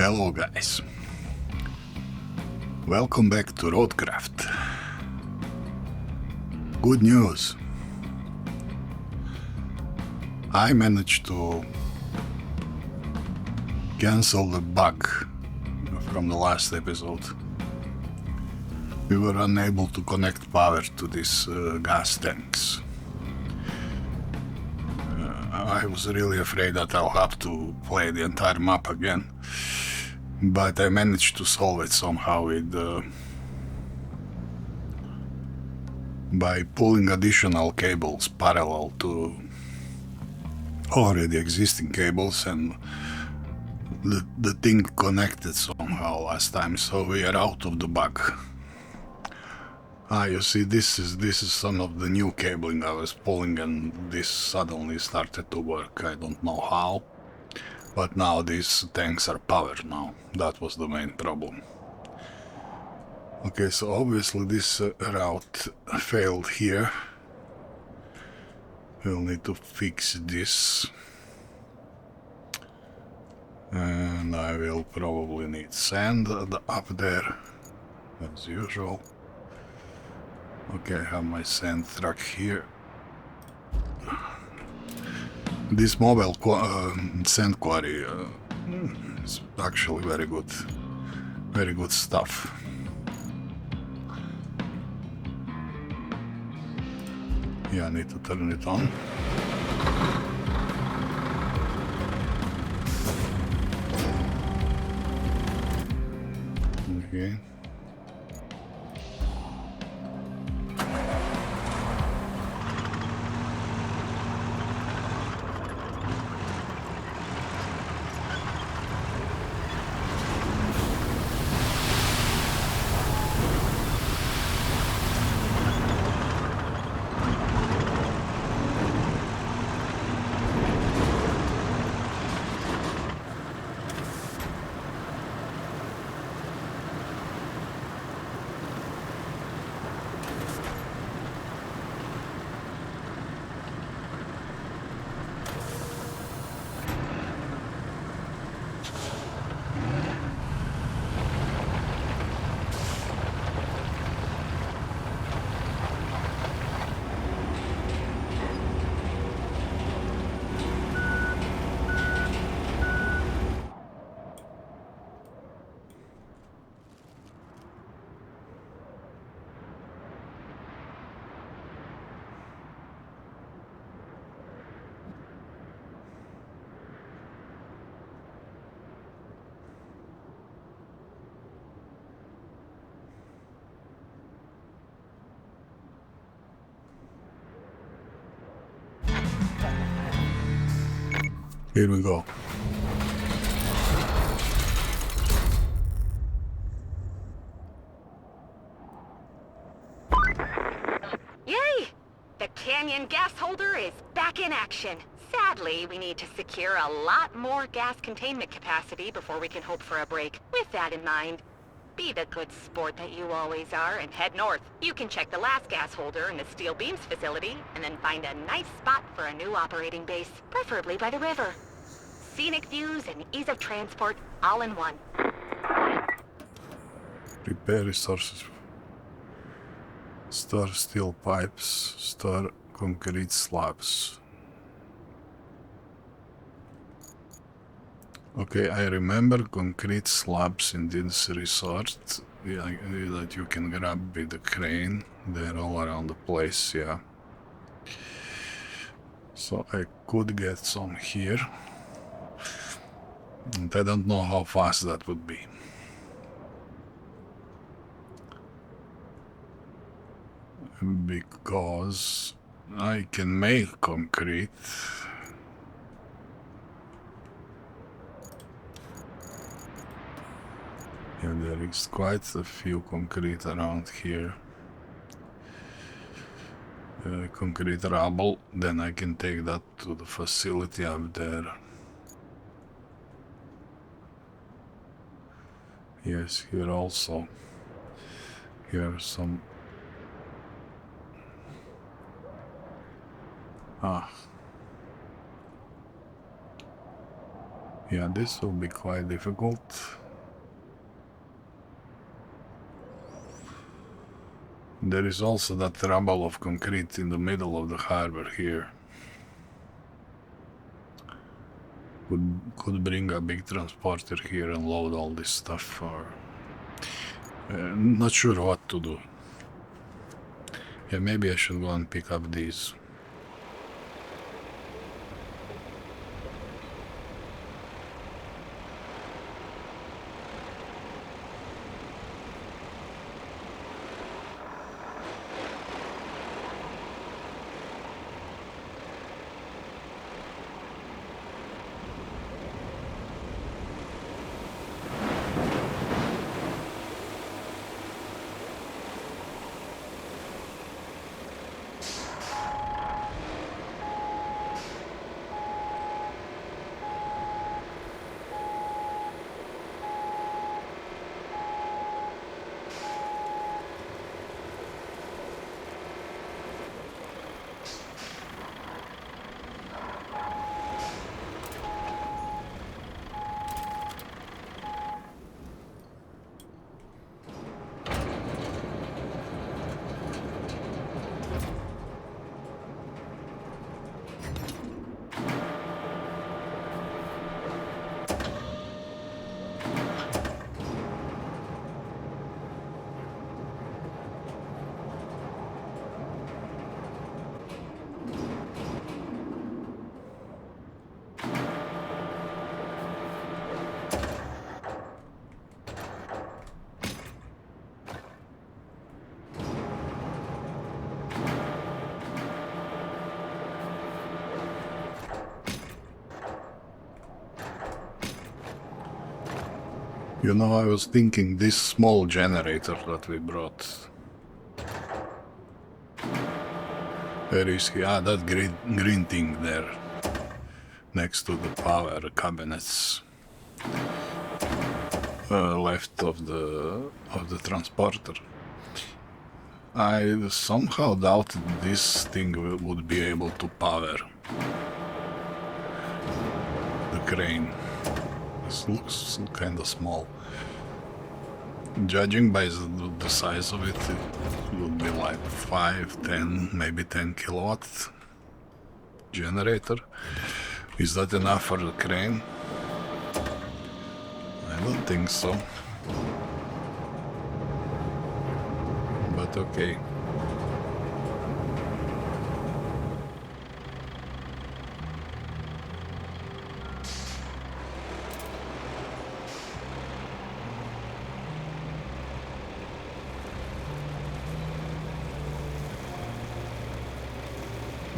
Hello guys, welcome back to RoadCraft. Good news, I managed to cancel the bug from the last episode. We were unable to connect power to these gas tanks. I was really afraid that I'll have to play the entire map again, but I managed to solve it somehow by pulling additional cables parallel to already existing cables, and the thing connected somehow last time, so we are out of the bug. You see, this is some of the new cabling I was pulling, and this suddenly started to work. I don't know how, but now these tanks are powered now. That was the main problem. Okay, so obviously this route failed here. We'll need to fix this. And I will probably need sand up there, as usual. Okay, I have my sand truck here. This mobile sand quarry is actually very good stuff. Yeah, I need to turn it on. Okay. Here we go. Yay! The canyon gas holder is back in action. Sadly, we need to secure a lot more gas containment capacity before we can hope for a break. With that in mind, be the good sport that you always are and head north. You can check the last gas holder in the steel beams facility and then find a nice spot for a new operating base, preferably by the river. Scenic views and ease of transport all in one. Repair resources. Store steel pipes. Store concrete slabs. Okay, I remember concrete slabs in this resort. Yeah, that you can grab with the crane. They're all around the place, yeah. So I could get some here. And I don't know how fast that would be. Because I can make concrete. Yeah, there is quite a few concrete around here. Concrete rubble, then I can take that to the facility up there. Yes, here also. Here are some... Yeah, this will be quite difficult. There is also that rubble of concrete in the middle of the harbor here. Could bring a big transporter here and load all this stuff, or not sure what to do. Yeah, maybe I should go and pick up these. You know, I was thinking this small generator that we brought. Where is he? Ah, that green thing there, next to the power cabinets, left of the transporter. I somehow doubted this thing would be able to power the crane. This looks kind of small. Judging by the size of it, it would be like 5, 10, maybe 10 kilowatt generator. Is that enough for the crane? I don't think so. But okay.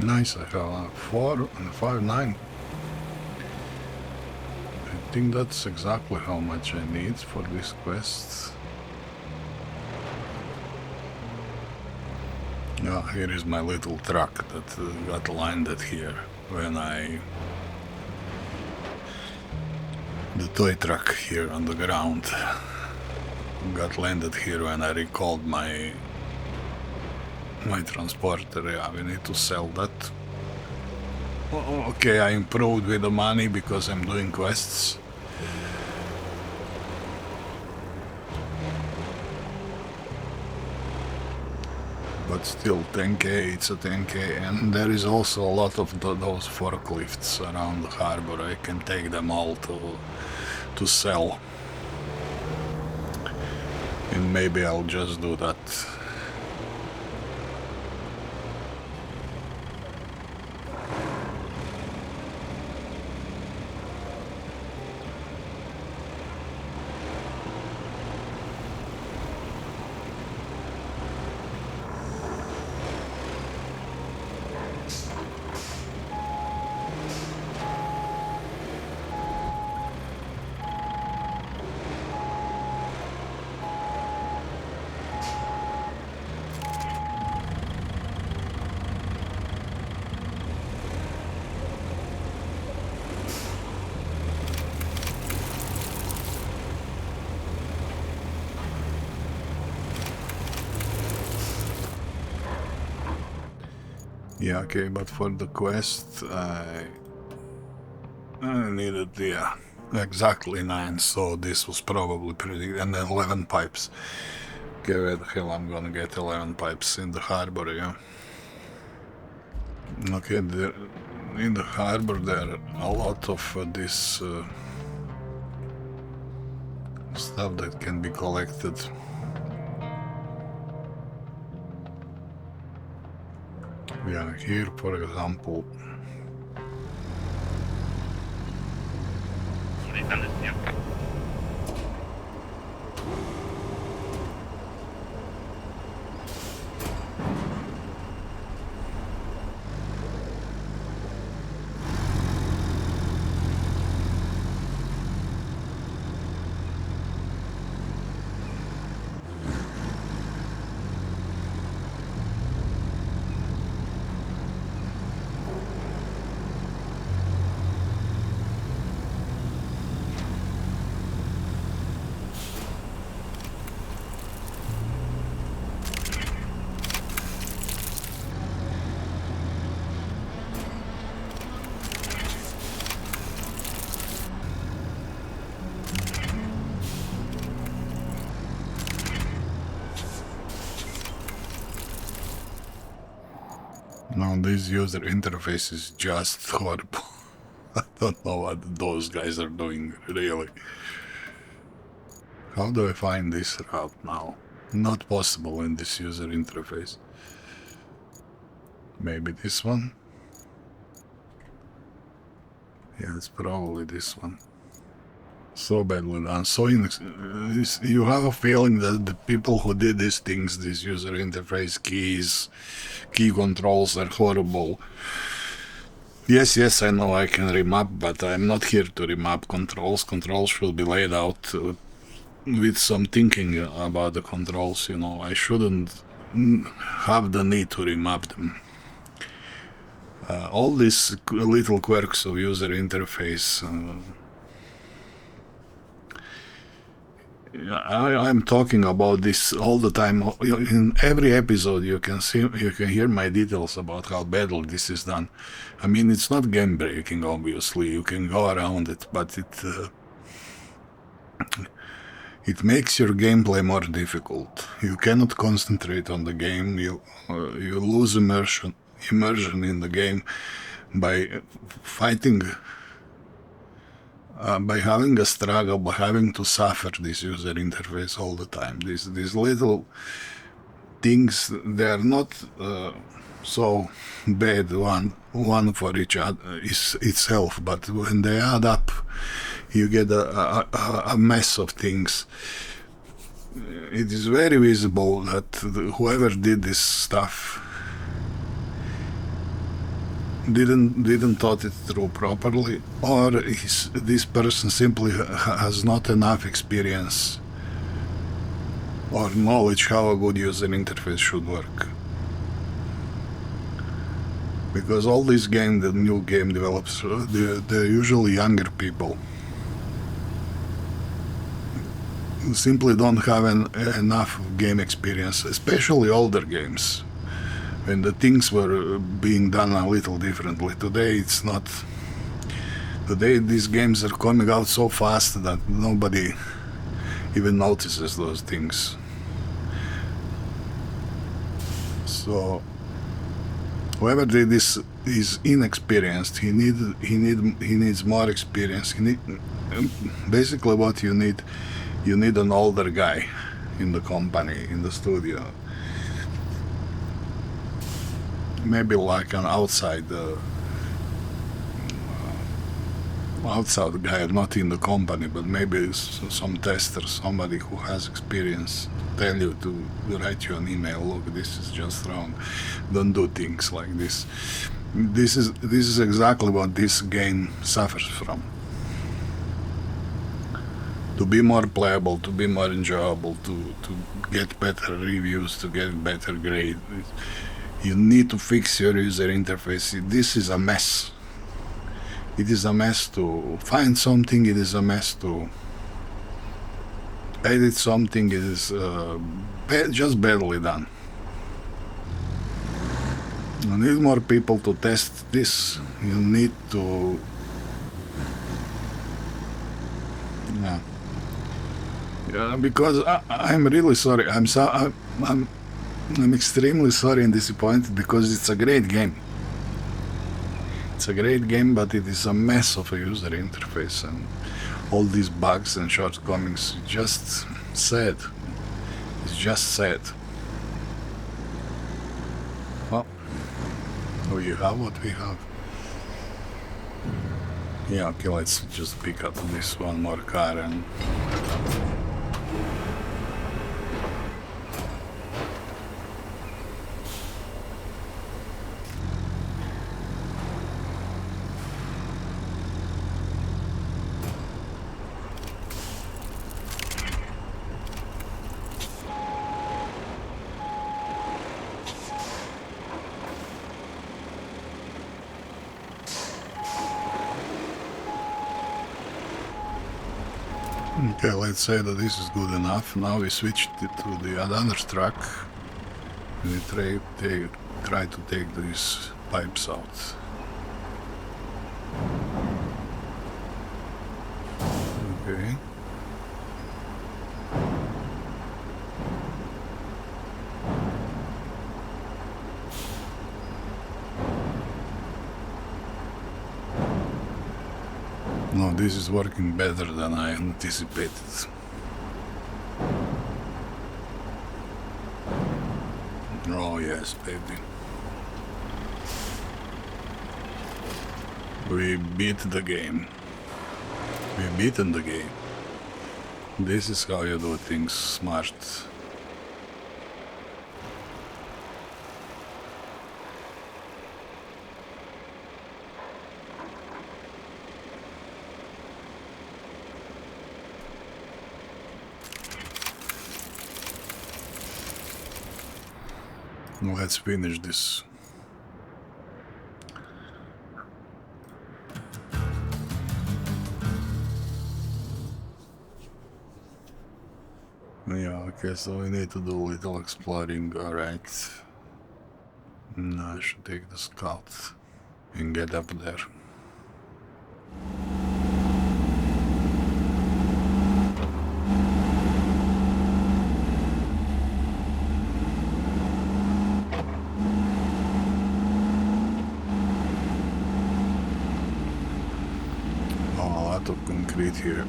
Nice, I have a 4 and 5.9. I think that's exactly how much I need for this quest. Yeah, here is my little truck that got landed here when the toy truck here on the ground got landed here when I recalled my transporter. Yeah, we need to sell that. Okay, I improved with the money because I'm doing quests. But still, 10k, it's a 10k, and there is also a lot of those forklifts around the harbor. I can take them all to sell. And maybe I'll just do that. Yeah, okay, but for the quest, I needed, yeah, exactly 9, so this was probably pretty... and then 11 pipes. Okay, where the hell I'm gonna get 11 pipes? In the harbor, yeah. Okay, there, in the harbor there are a lot of this stuff that can be collected. Yeah, here for example. Now this user interface is just horrible. I don't know what those guys are doing, really. How do I find this route now? Not possible in this user interface. Maybe this one? Yeah, it's probably this one. So badly done. So you have a feeling that the people who did these things, these user interface keys, key controls are horrible. Yes, I know I can remap, but I'm not here to remap controls. Controls should be laid out with some thinking about the controls, you know. I shouldn't have the need to remap them. All these little quirks of user interface... I'm talking about this all the time. In every episode you can hear my details about how badly this is done. I mean, it's not game breaking, obviously. You can go around it, but it makes your gameplay more difficult. You cannot concentrate on the game. You lose immersion in the game by fighting. By having a struggle, by having to suffer this user interface all the time. These little things, they are not so bad one for each other itself, but when they add up, you get a mess of things. It is very visible that whoever did this stuff didn't thought it through properly, or this person simply has not enough experience or knowledge how a good user interface should work. Because all these games, the new game developers, they're usually younger people. Simply don't have enough game experience, especially older games. And the things were being done a little differently. Today it's not. Today these games are coming out so fast that nobody even notices those things. So whoever did this is inexperienced. He needs more experience. Basically what you need an older guy in the company, in the studio. Maybe like an outside guy, not in the company, but maybe some tester, somebody who has experience, tell you to write you an email. Look, this is just wrong. Don't do things like this. This is exactly what this game suffers from. To be more playable, to be more enjoyable, to get better reviews, to get better grade. You need to fix your user interface. This is a mess. It is a mess to find something. It is a mess to edit something. It is just badly done. You need more people to test this. You need to Yeah. Yeah, because I'm really sorry. I'm extremely sorry and disappointed because it's a great game. It's a great game, but it is a mess of a user interface and all these bugs and shortcomings. Just sad. It's just sad. Well, we have what we have. Yeah, okay, let's just pick up this one more car and... Okay, let's say that this is good enough. Now we switched it to the other truck. And we try to take these pipes out. Okay. No, this is working better than I anticipated. Oh yes, baby. We beat the game. We've beaten the game. This is how you do things smart. Let's finish this. Yeah, okay, so we need to do a little exploring, alright. Now I should take the scout and get up there. Of concrete here.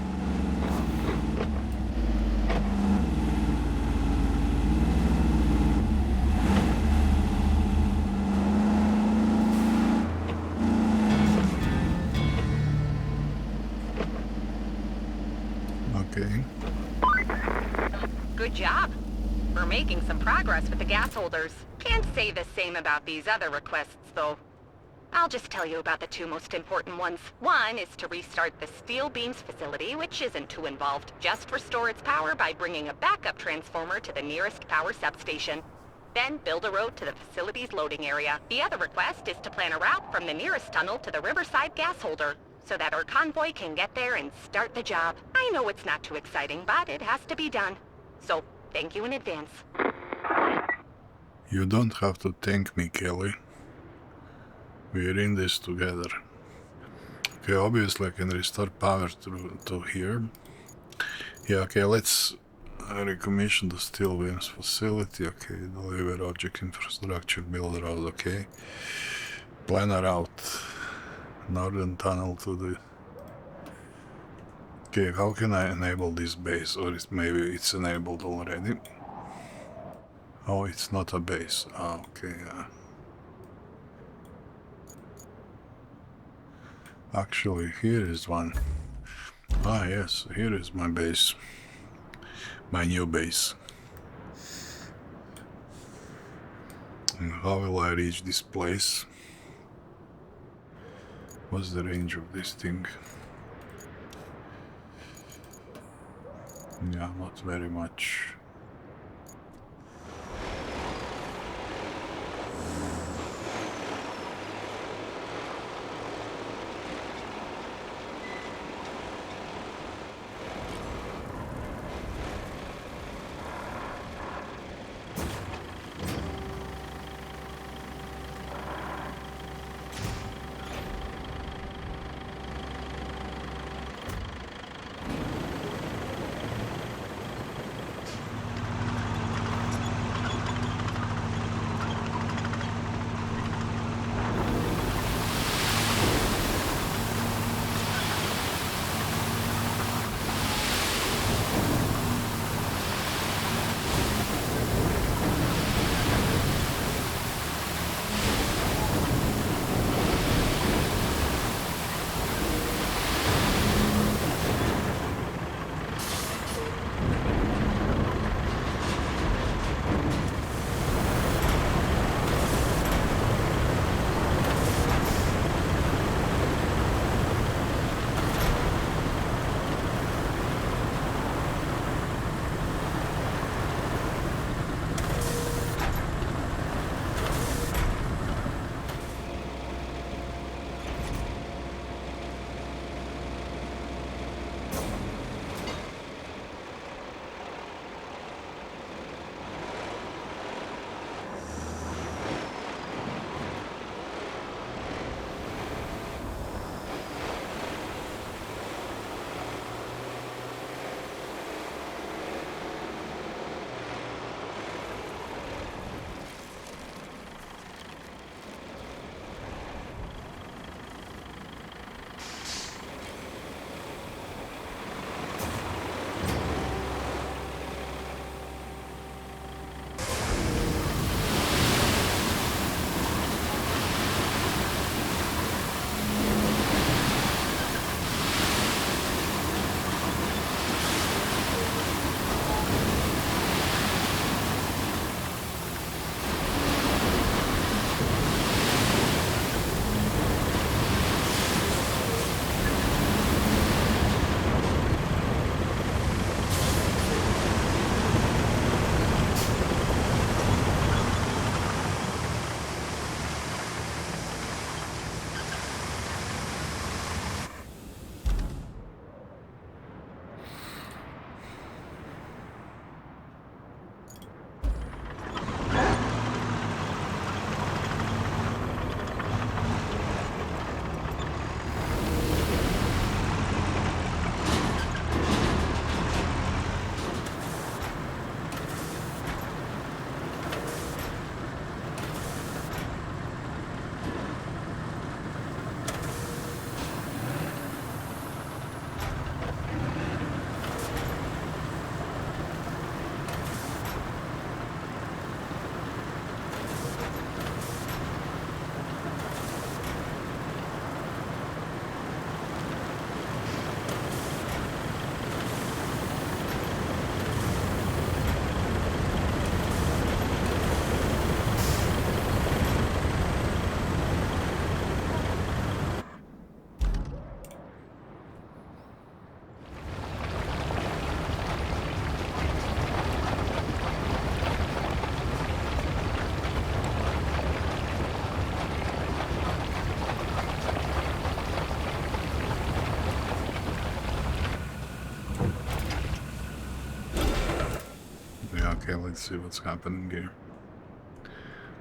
Okay. Good job. We're making some progress with the gas holders. Can't say the same about these other requests, though. I'll just tell you about the two most important ones. One is to restart the steel beams facility, which isn't too involved. Just restore its power by bringing a backup transformer to the nearest power substation. Then build a road to the facility's loading area. The other request is to plan a route from the nearest tunnel to the Riverside gas holder, so that our convoy can get there and start the job. I know it's not too exciting, but it has to be done. So, thank you in advance. You don't have to thank me, Kelly. We're in this together. Okay, obviously I can restore power to here. Yeah, okay, let's recommission the steel beams facility. Okay, deliver object infrastructure, build road, okay. Plan a route. Northern tunnel to the... Okay, how can I enable this base? Or maybe it's enabled already. Oh, it's not a base. Ah, okay, Actually, here is one. Ah, yes, here is my base. My new base. And how will I reach this place? What's the range of this thing? Yeah, not very much. Okay, let's see what's happening here.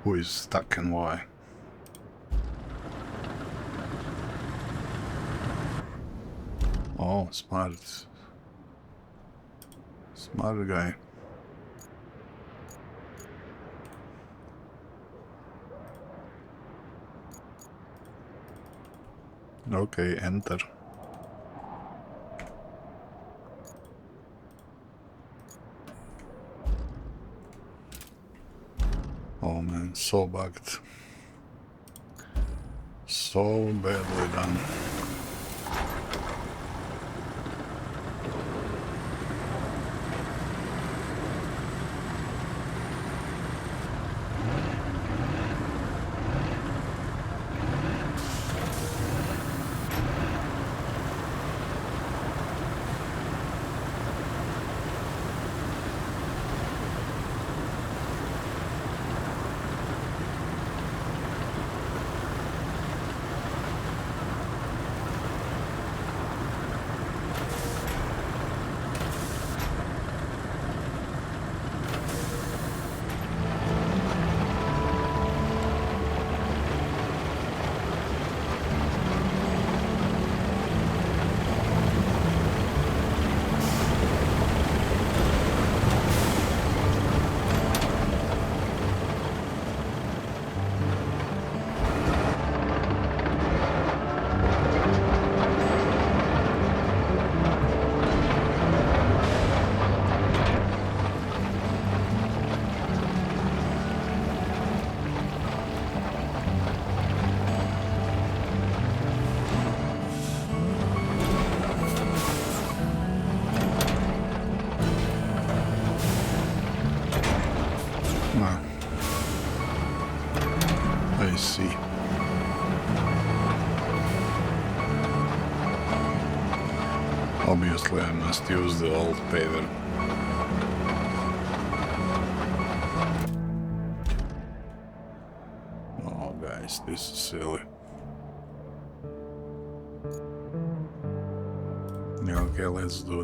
Who is stuck and why? Oh, smart. Smart guy. Okay, enter. Oh man, so bugged. So badly done. I see. Obviously I must use the old paver. Oh guys, this is silly. Yeah, okay, let's do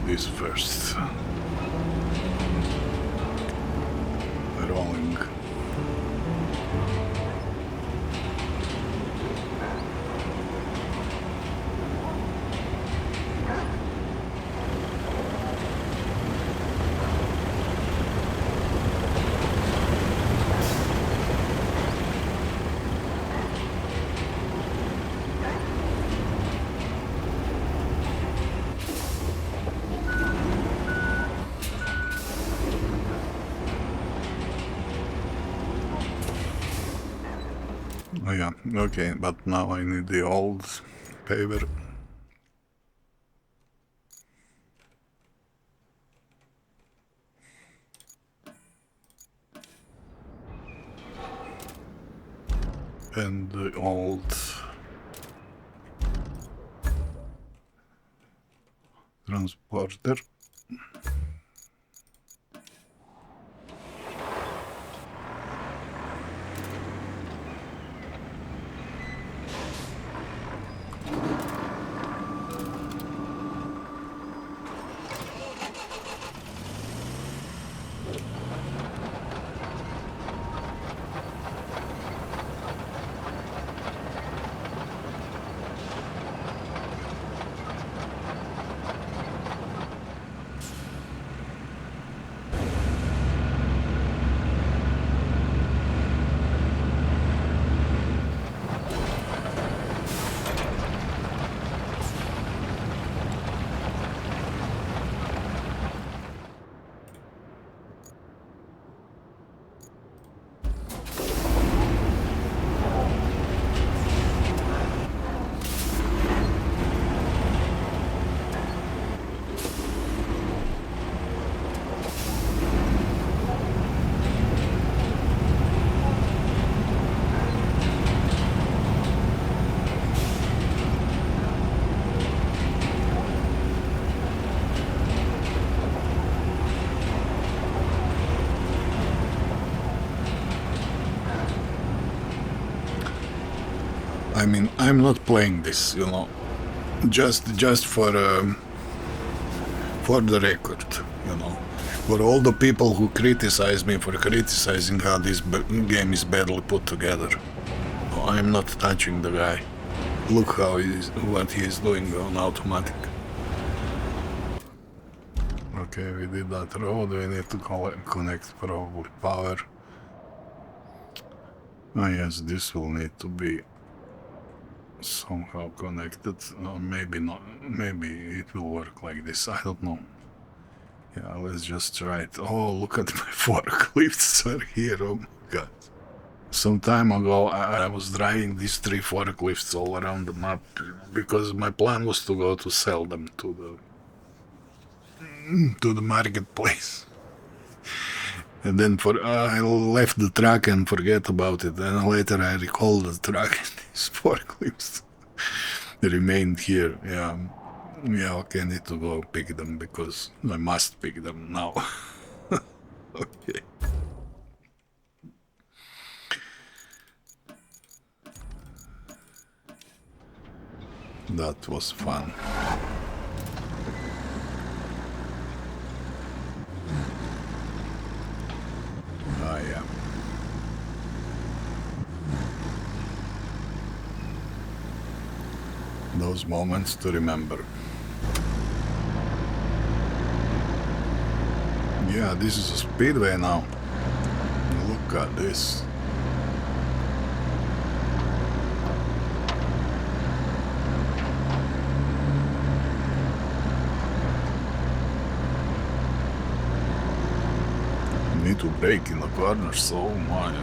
this first. Rolling. Oh yeah, okay, but now I need the old paver. And the old transporter. I mean, I'm not playing this, you know, just for the record, you know, for all the people who criticize me for criticizing how this game is badly put together. I'm not touching the guy. Look how what he is doing on automatic. Okay, we did that road. We need to connect probably power. Ah yes, this will need to be somehow connected. Maybe not. Maybe it will work like this. I don't know. Yeah, let's just try it. Oh, look at my forklifts are here. Oh my god. Some time ago, I was driving these 3 forklifts all around the map because my plan was to go to sell them to the marketplace. And then I left the truck and forget about it. And later I recalled the truck and these forklifts remained here. Yeah, okay, I need to go pick them because I must pick them now. Okay. That was fun. Ah, yeah. Those moments to remember. Yeah, this is a speedway now. Look at this. Need to brake in the corner so much.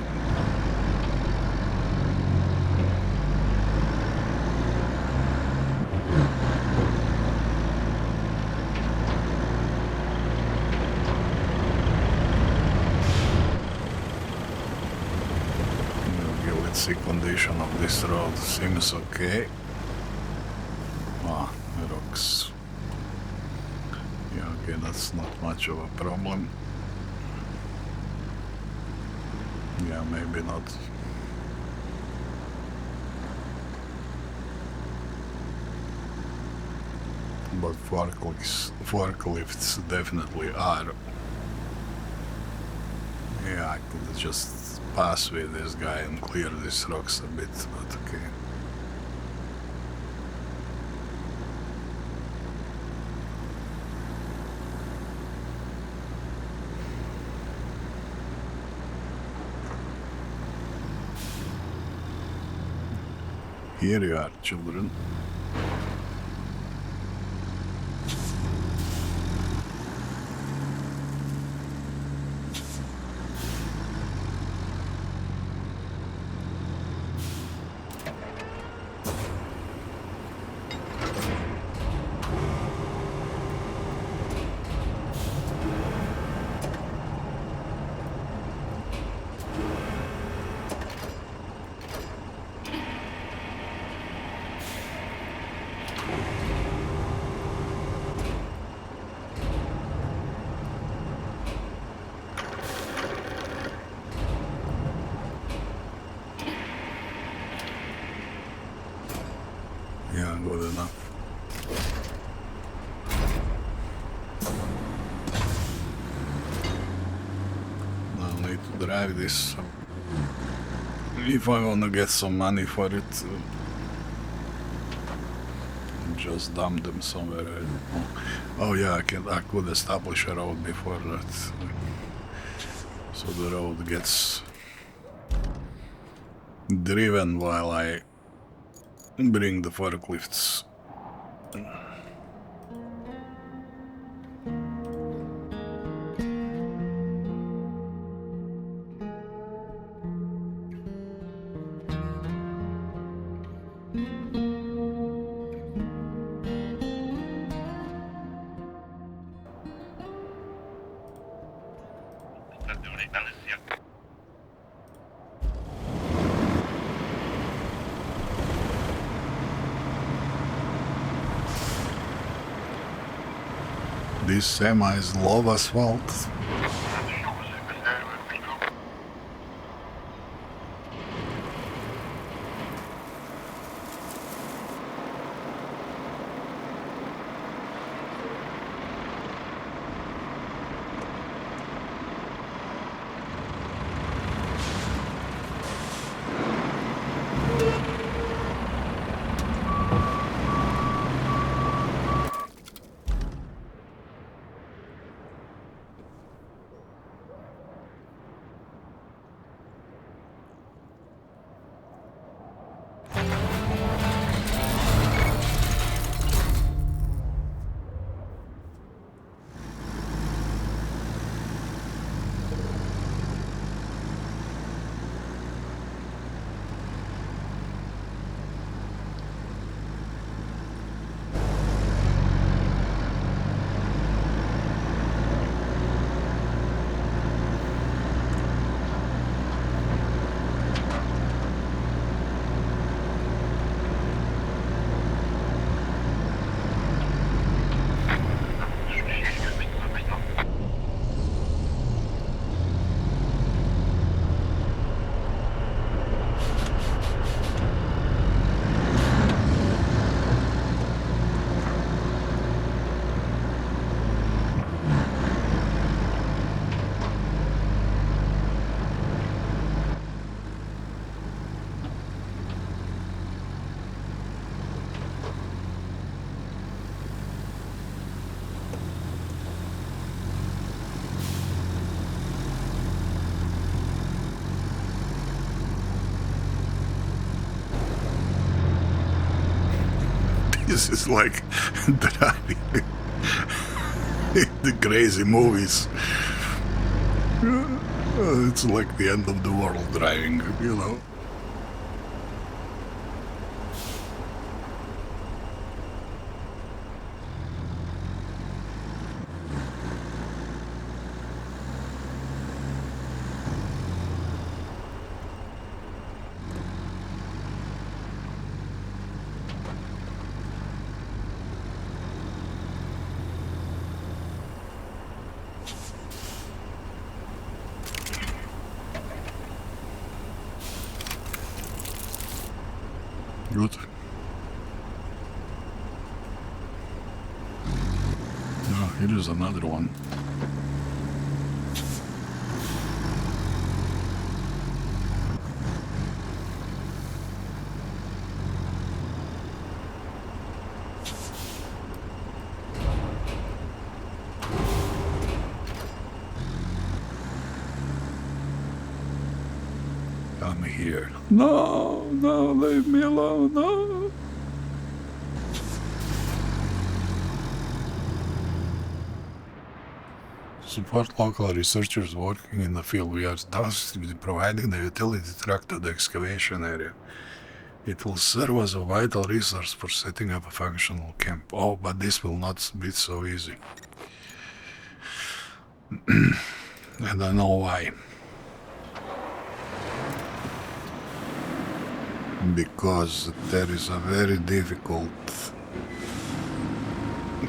Let's see condition of this road. Seems okay. Ah, rocks. Yeah, okay, that's not much of a problem. Yeah, maybe not. But forklifts definitely are. Yeah, I could just pass with this guy and clear these rocks a bit, but okay. Here you are, children. Yeah, good enough. Now I need to drive this. If I want to get some money for it, just dump them somewhere. I don't know. Oh yeah, I could establish a road before that. So the road gets driven while I bring the forklifts. This semi is low asphalt. This is like driving the crazy movies. It's like the end of the world driving, you know. Good. Oh, here is another one. Come here. No, no, leave me alone, no. Support local researchers working in the field. We are tasked with providing the utility truck to the excavation area. It will serve as a vital resource for setting up a functional camp. Oh, but this will not be so easy. And I know why. Because there is a very difficult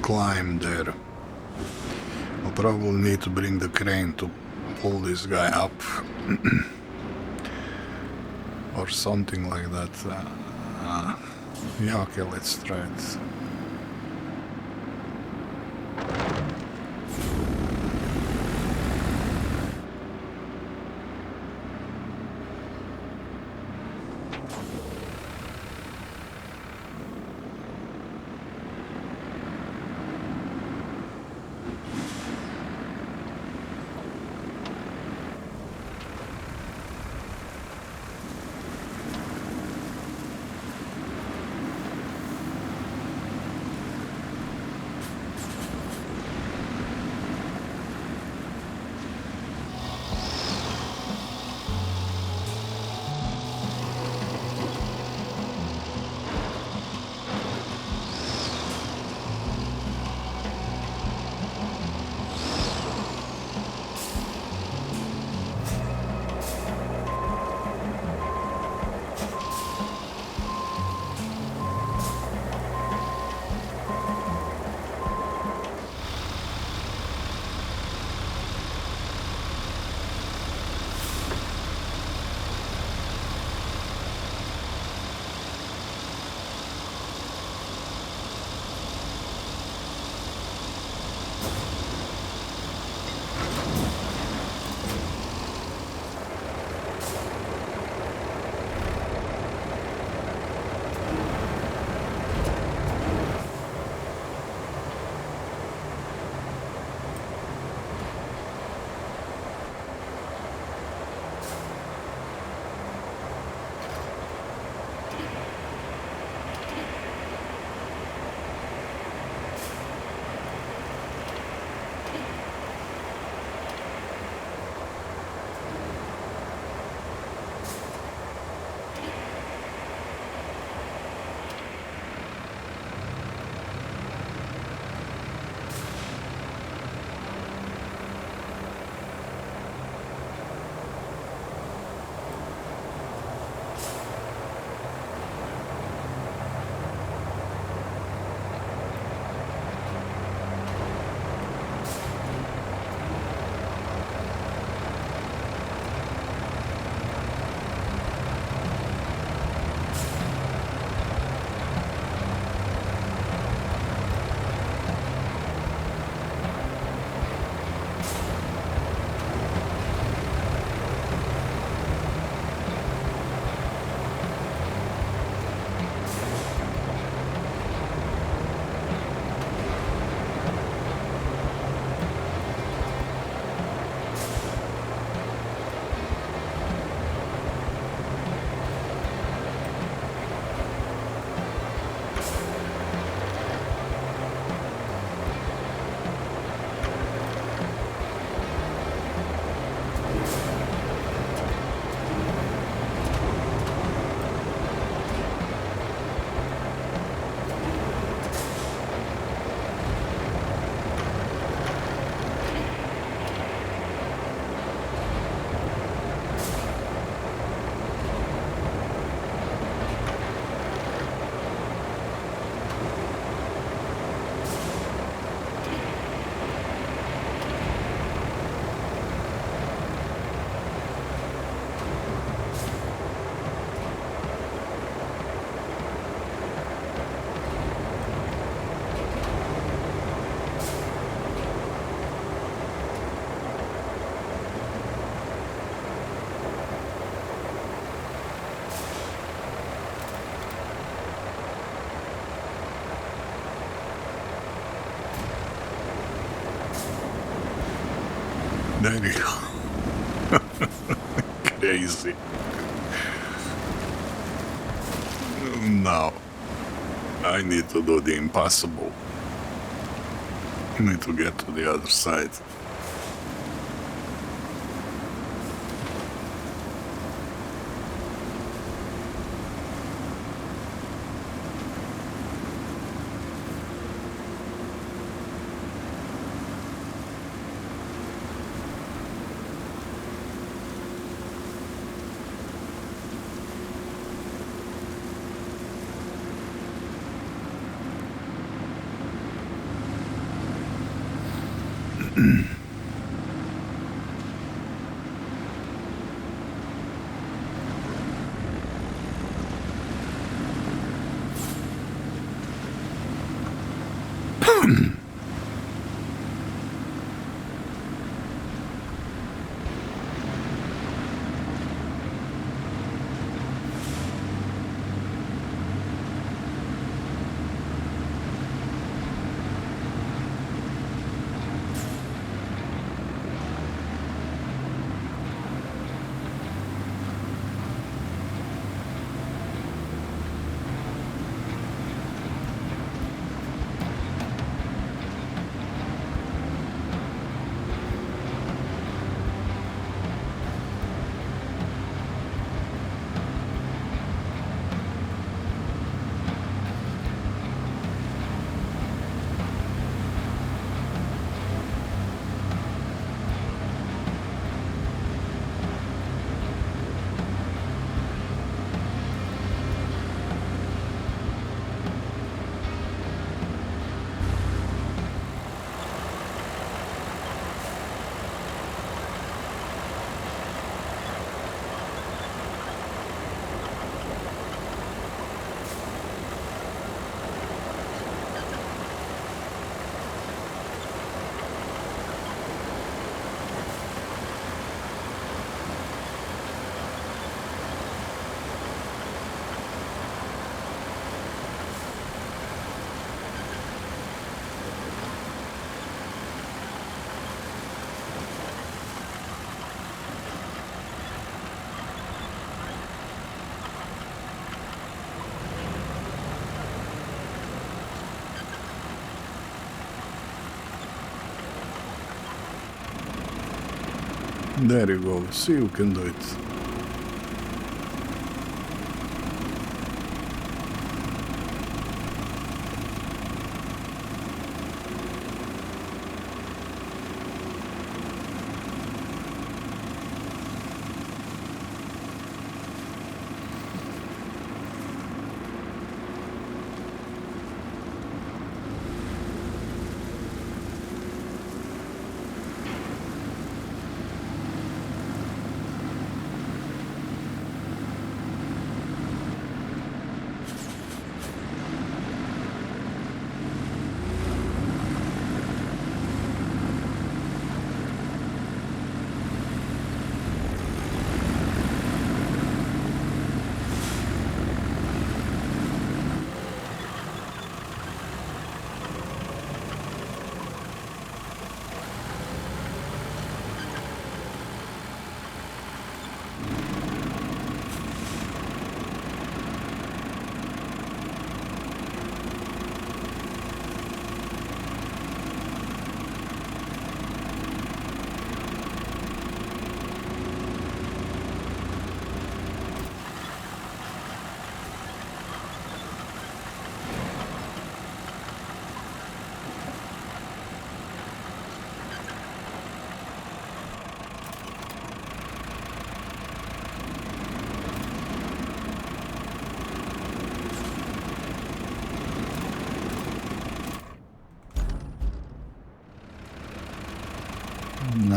climb there. I'll probably need to bring the crane to pull this guy up. Or something like that. Yeah, okay, let's try it. There you go. Crazy. Now, I need to do the impossible. I need to get to the other side. There you go. See, you can do it.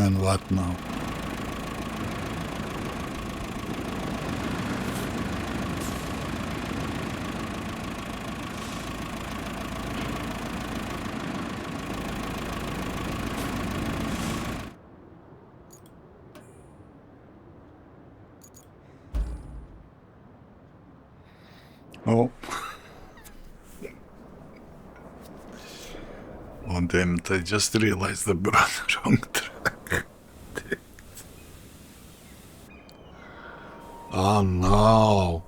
And what now? Oh. Oh damn it, I just realized the wrong track. Oh no!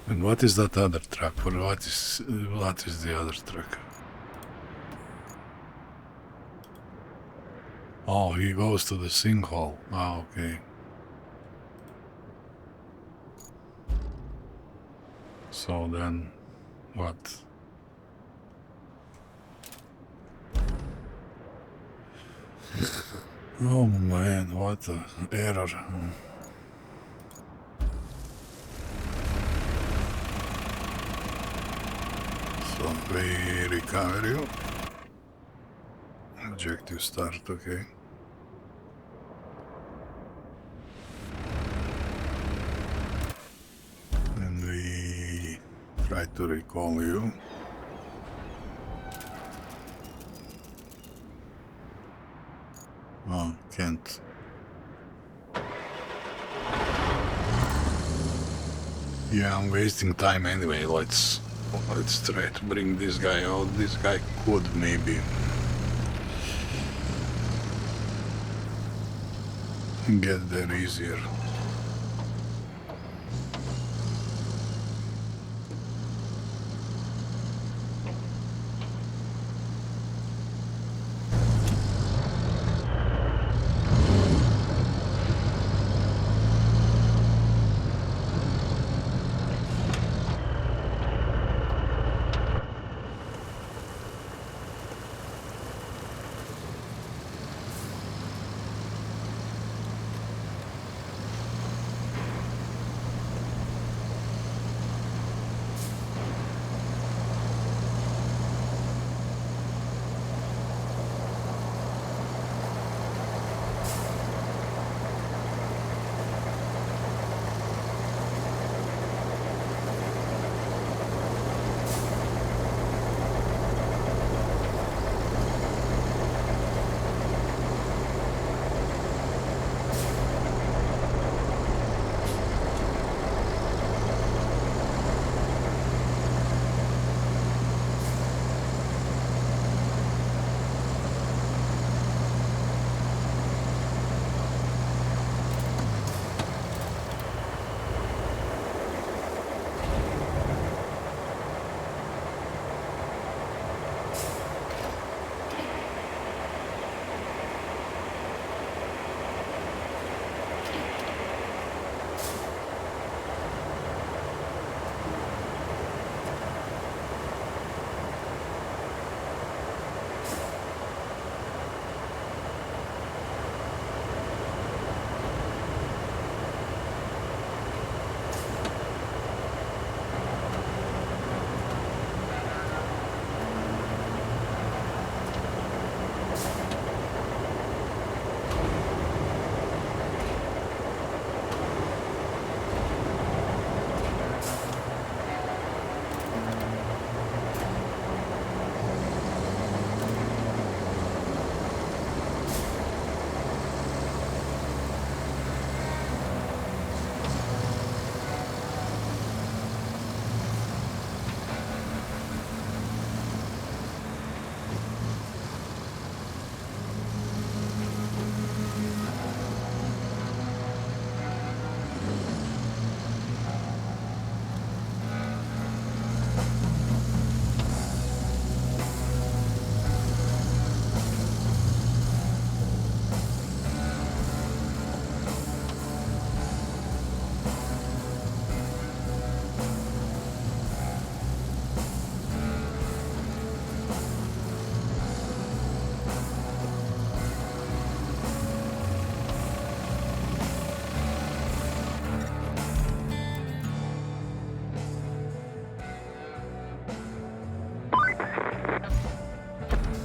And what is that other truck? For what is the other truck? Oh, he goes to the sinkhole. Ah, okay. So then, what? Oh man, what a error. So we recover you. Objective start, okay. And we try to recall you. Oh, can't. Yeah, I'm wasting time anyway. Let's try to bring this guy out. This guy could maybe get there easier.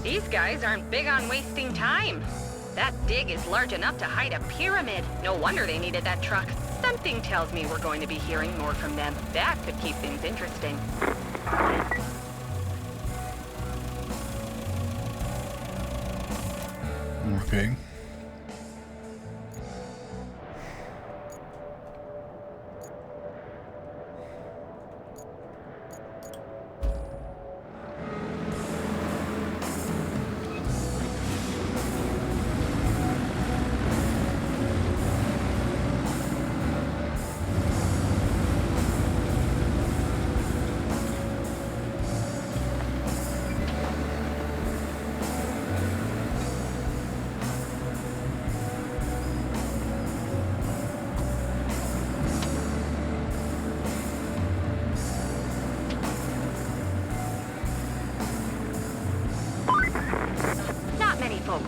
These guys aren't big on wasting time. That dig is large enough to hide a pyramid. No wonder they needed that truck. Something tells me we're going to be hearing more from them. That could keep things interesting. Okay.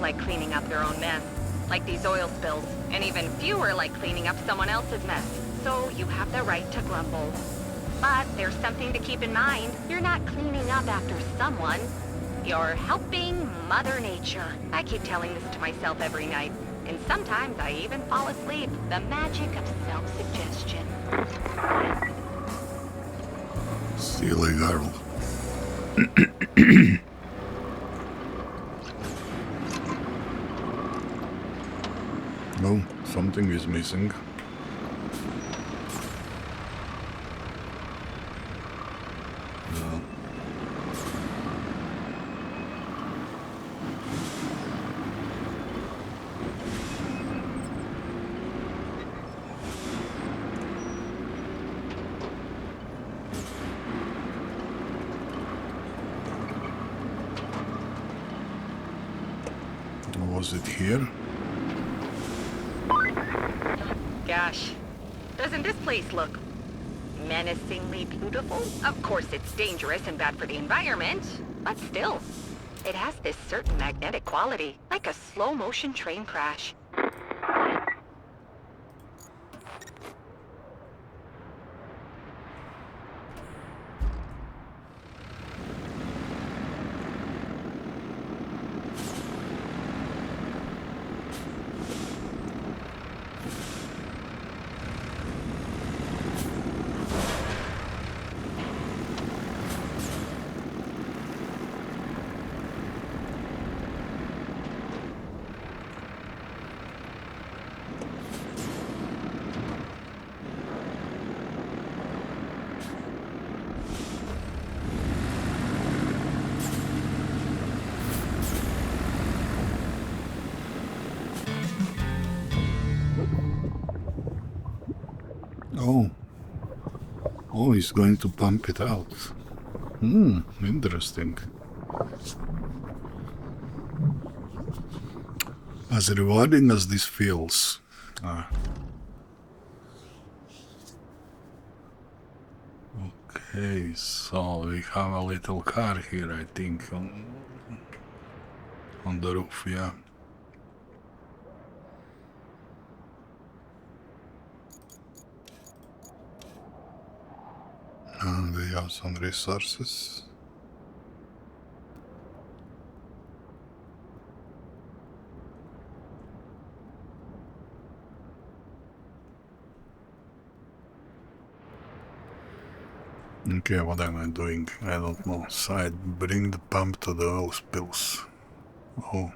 like cleaning up their own mess, like these oil spills, and even fewer like cleaning up someone else's mess. So you have the right to grumble. But there's something to keep in mind. You're not cleaning up after someone. You're helping Mother Nature. I keep telling this to myself every night. And sometimes I even fall asleep. The magic of self-suggestion. Silly girl. Oh, something is missing. No. Was it here? Gosh, doesn't this place look menacingly beautiful? Of course it's dangerous and bad for the environment, but still, it has this certain magnetic quality, like a slow-motion train crash. Oh. Oh, he's going to pump it out. Hmm, interesting. As rewarding as this feels. Okay, so we have a little car here, I think, on the roof, yeah. And we have some resources. Okay, what am I doing? I don't know. Side, bring the pump to the oil spills. Oh.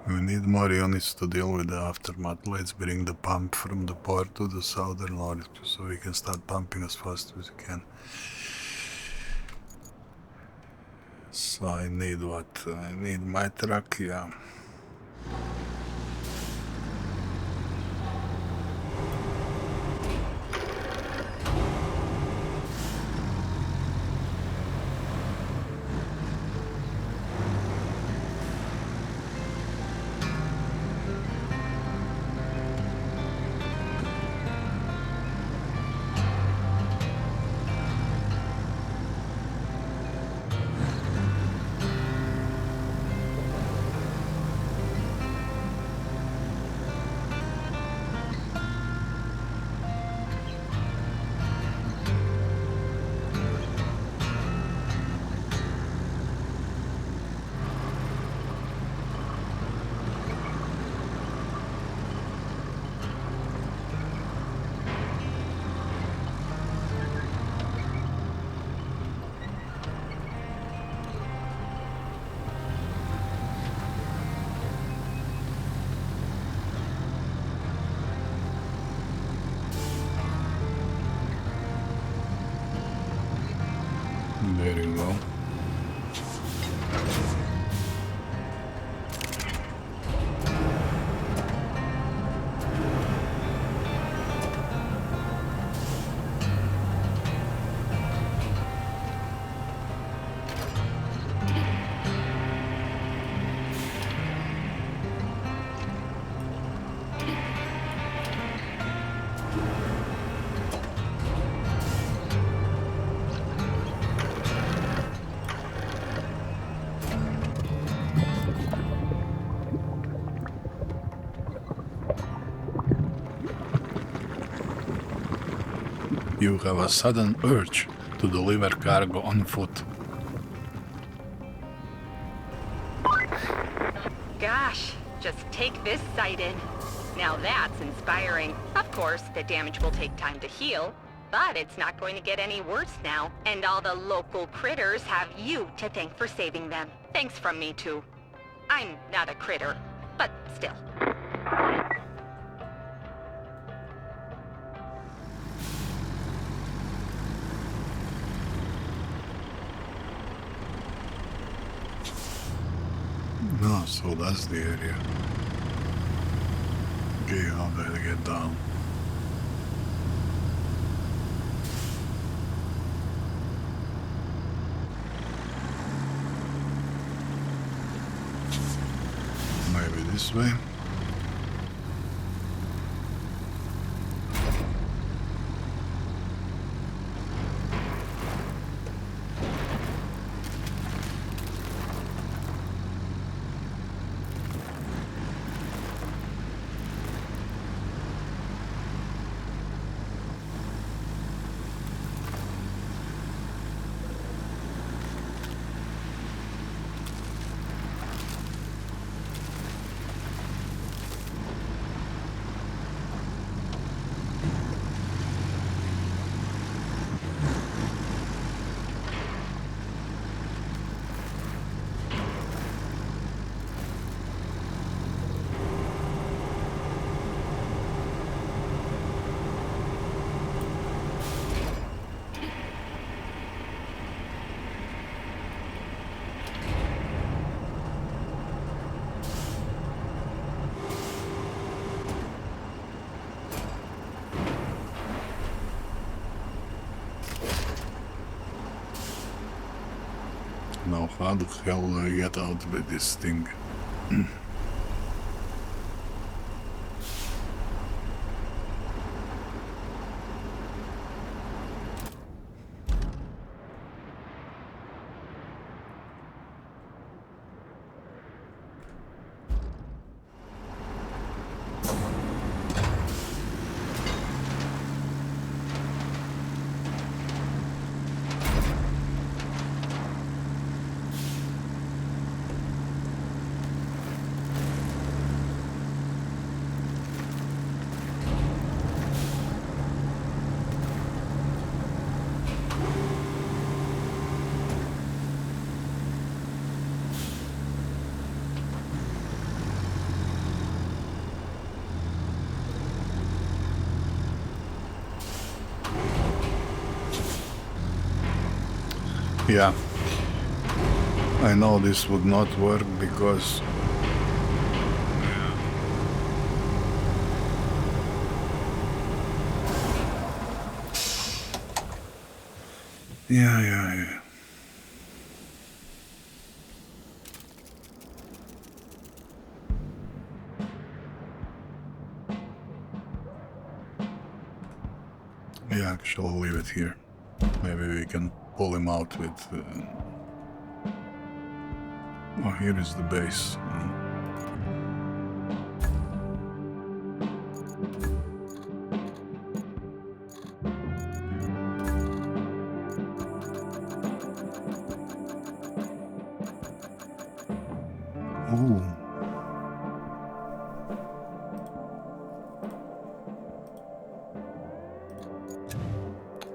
We need more units to deal with the aftermath. Let's bring the pump from the port to the southern north so we can start pumping as fast as we can. So I need what? I need my truck, yeah. Very well. You have a sudden urge to deliver cargo on foot. Gosh, just take this sight in. Now that's inspiring. Of course, the damage will take time to heal, but it's not going to get any worse now. And all the local critters have you to thank for saving them. Thanks from me too. I'm not a critter, but still. No, so that's the area. Okay, how do I get down? Maybe this way? Now how the hell do I get out with this thing? Yeah, I know this would not work because yeah. Yeah, actually I'll leave it here. Maybe we can pull him out with... Oh, here is the base. Ooh.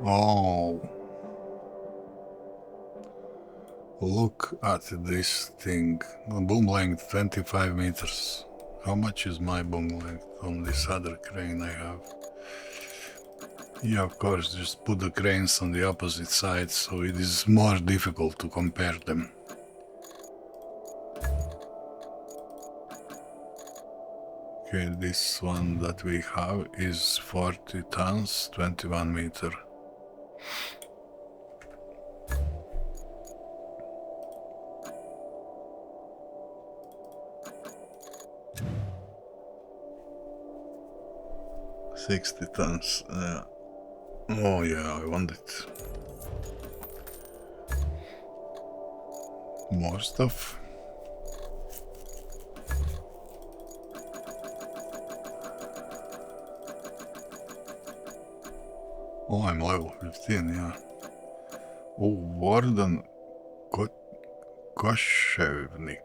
Oh. Look at this thing. Boom length 25 meters. How much is my boom length on this other crane I have? Yeah, of course, just put the cranes on the opposite side, so it is more difficult to compare them. Okay, this one that we have is 40 tons, 21 meter. $60 tons. Oh yeah, I want it. More stuff. Oh, I'm level 15, yeah. Oh, Warden Koshevnik.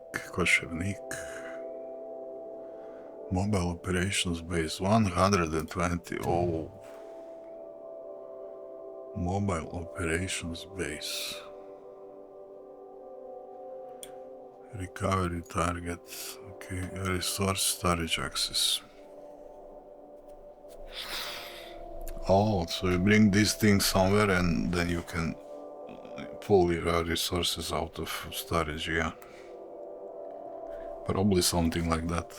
Mobile operations base 120. Oh. Mobile operations base. Recovery target. Okay, resource storage access. Oh, so you bring these things somewhere and then you can pull your resources out of storage, yeah. Probably something like that.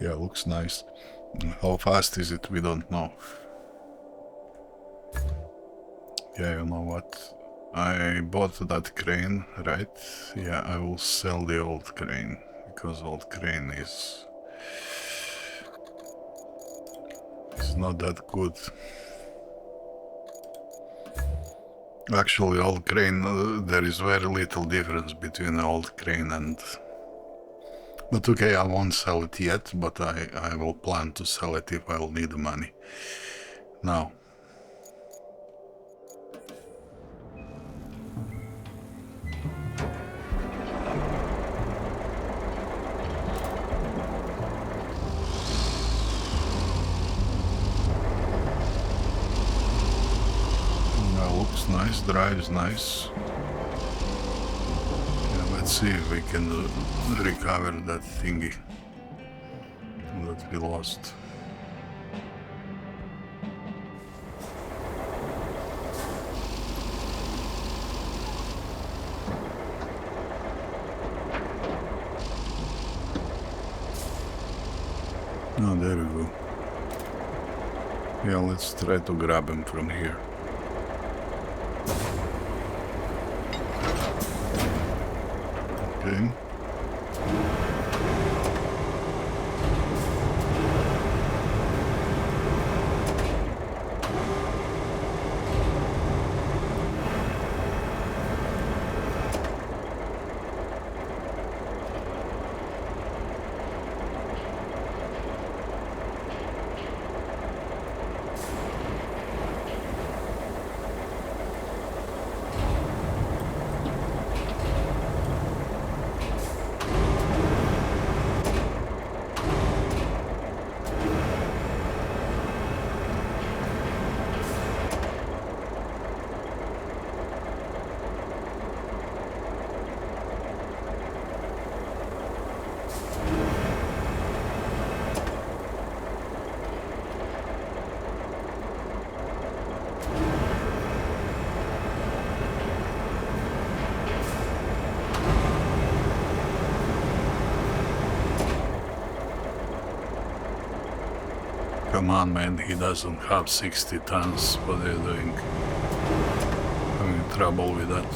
Yeah, looks nice. How fast is it? We don't know. Yeah, you know what? I bought that crane, right? Yeah, I will sell the old crane, because old crane is not that good. Actually, old crane, there is very little difference between the old crane and... But okay, I won't sell it yet, but I will plan to sell it if I will need the money. Now. Looks nice, drives nice. Yeah, let's see if we can recover that thingy that we lost. Oh, there we go. Yeah, let's try to grab him from here. Okay. Come on, man, he doesn't have 60 tons. What are you doing? Having trouble with that.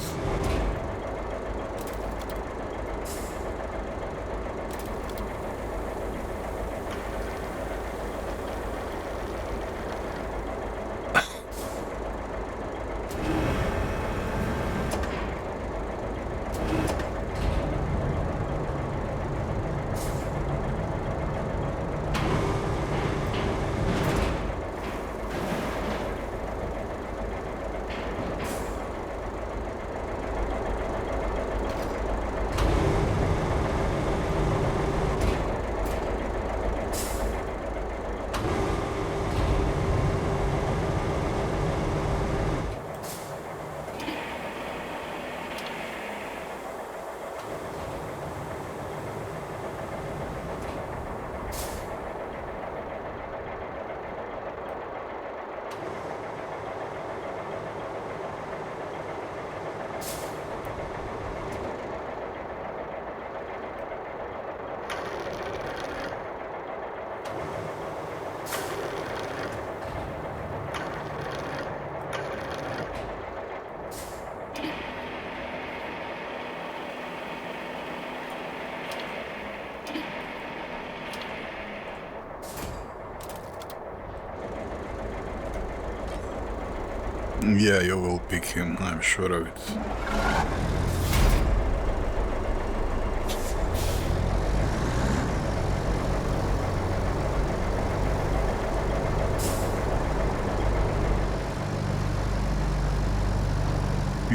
Yeah, you will pick him, I'm sure of it.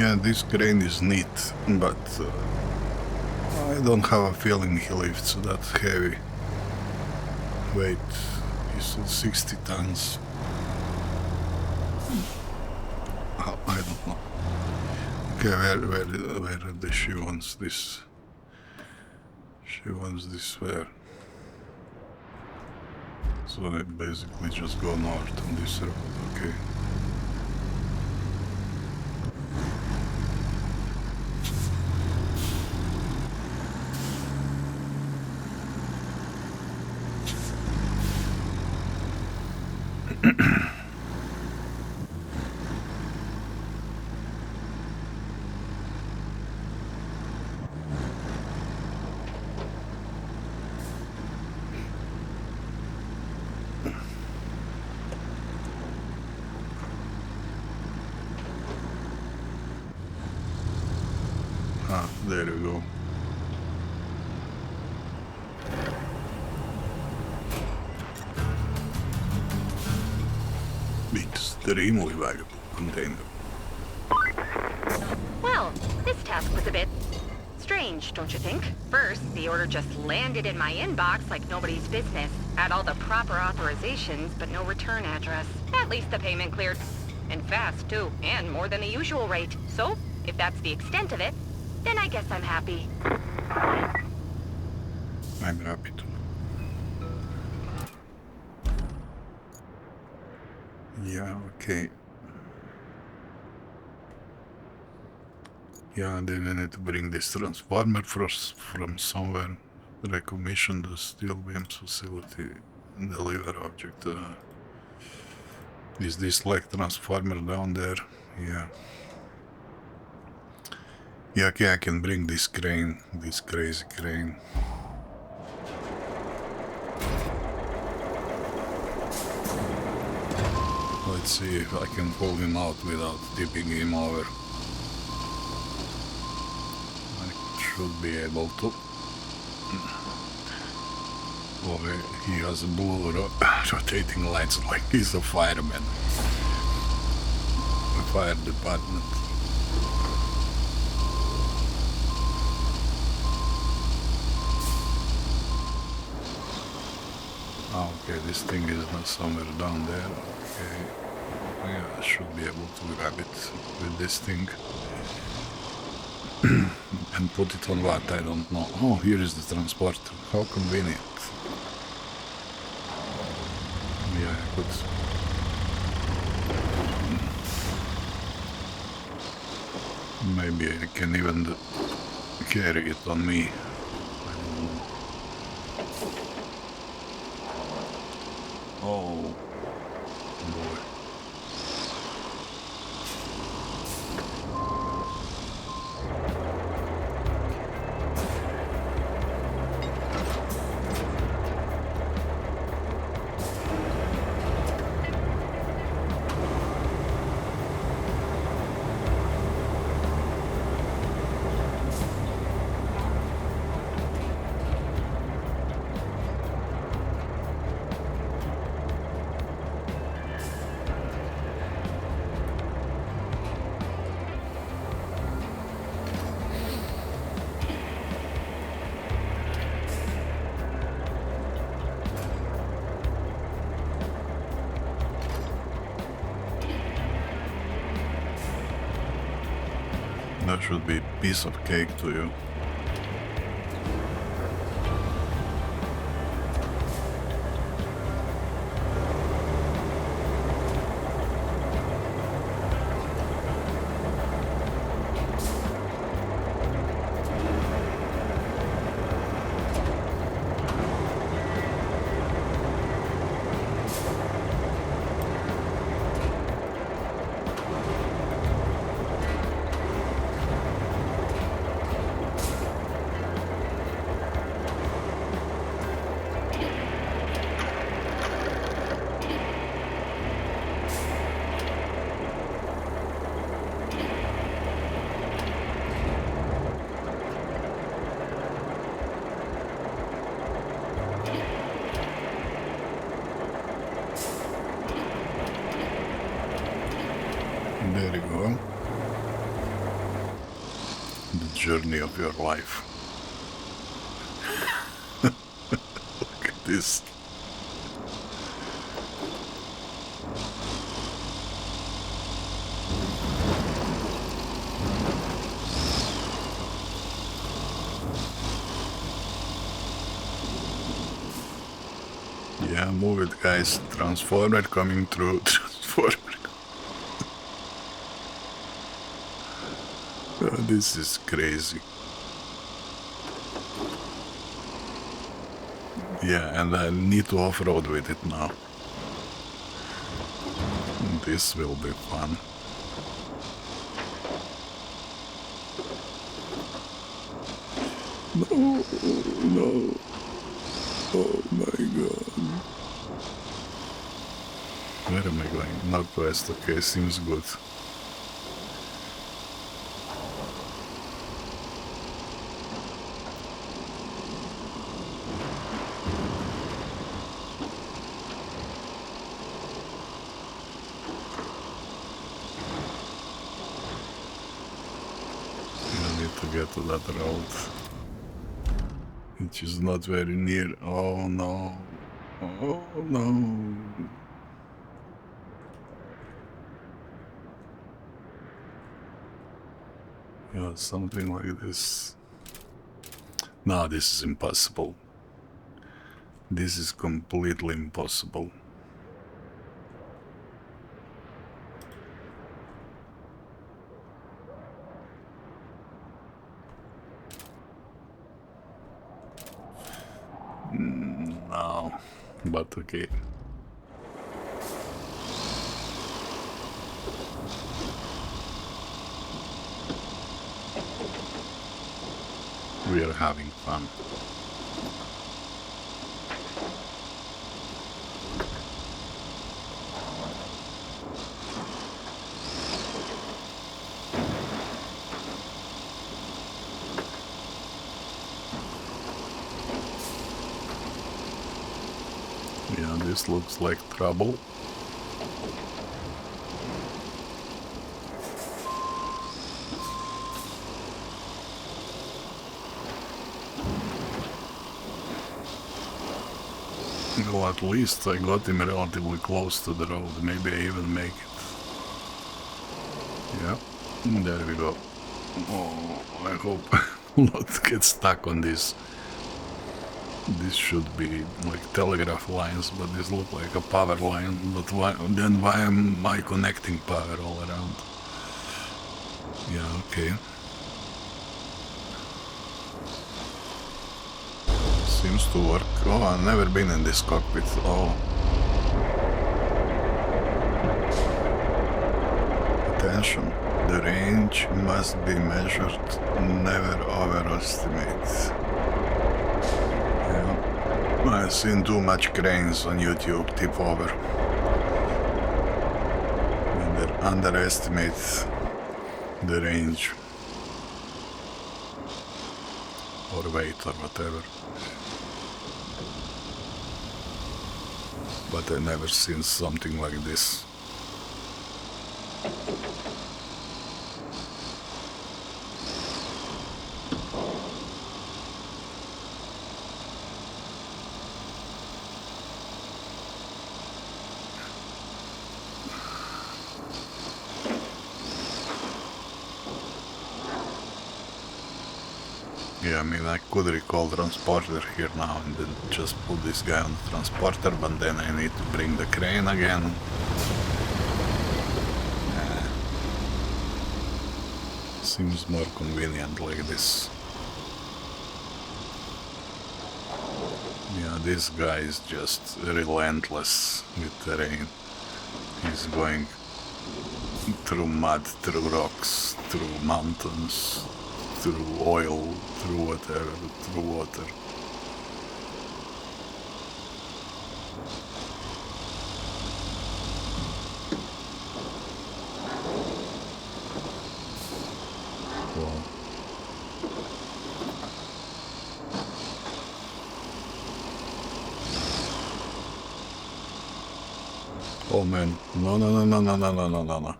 Yeah, this crane is neat, but I don't have a feeling he lifts that heavy. Wait, he said 60 tons. I don't know. Okay, where does she wants this? She wants this where? So I basically just go north on this road, okay. Ah, there you go. Extremely valuable container. Well, this task was a bit strange, don't you think? First, the order just landed in my inbox like nobody's business. Had all the proper authorizations, but no return address. At least the payment cleared. And fast, too. And more than the usual rate. So, if that's the extent of it, then I guess I'm happy. I'm happy too. Yeah, okay. Yeah, and then I need to bring this transformer from somewhere. Recommission the steel beams facility and deliver object. Is this like transformer down there? Yeah. Yeah, okay, I can bring this crane, this crazy crane. Let's see if I can pull him out without tipping him over. I should be able to. Oh, he has a blue rotating lights like he's a fireman. The fire department. Oh, okay, this thing is not somewhere down there. Okay. Yeah, I should be able to grab it with this thing. And put it on what? I don't know. Oh, here is the transporter. How convenient. Yeah, I could. Maybe I can even carry it on me. I don't know. Oh, boy. That should be a piece of cake to you. journey of your life. Look at this. Yeah, move it, guys. Transformer coming through. Transformer. Oh, this is crazy. Yeah, and I need to off-road with it now. This will be fun. No, no. Oh my god. Where am I going? Northwest, okay, seems good. I need to get to that road, which is not very near. Oh no. Oh no. Yeah, something like this. No, this is impossible. This is completely impossible. No, but okay. We are having fun. Yeah, this looks like trouble. Well, at least I got him relatively close to the road. Maybe I even make it. Yeah, there we go. Oh, I hope not get stuck on this. This should be like telegraph lines, but this look like a power line. But then why am I connecting power all around? Yeah, okay. Seems to work. Oh, I've never been in this cockpit. Oh. Attention. The range must be measured. Never overestimate. Yeah. I've seen too much cranes on YouTube tip over. And they underestimate the range. Or weight or whatever. But I never seen something like this. Yeah, I mean, I could recall transporter here now and then just put this guy on the transporter, but then I need to bring the crane again. Seems more convenient like this. Yeah, this guy is just relentless with terrain. He's going through mud, through rocks, through mountains, through oil, through whatever, through water. Wow. Oh man, no, no, no, no, no, no, no, no, no, no.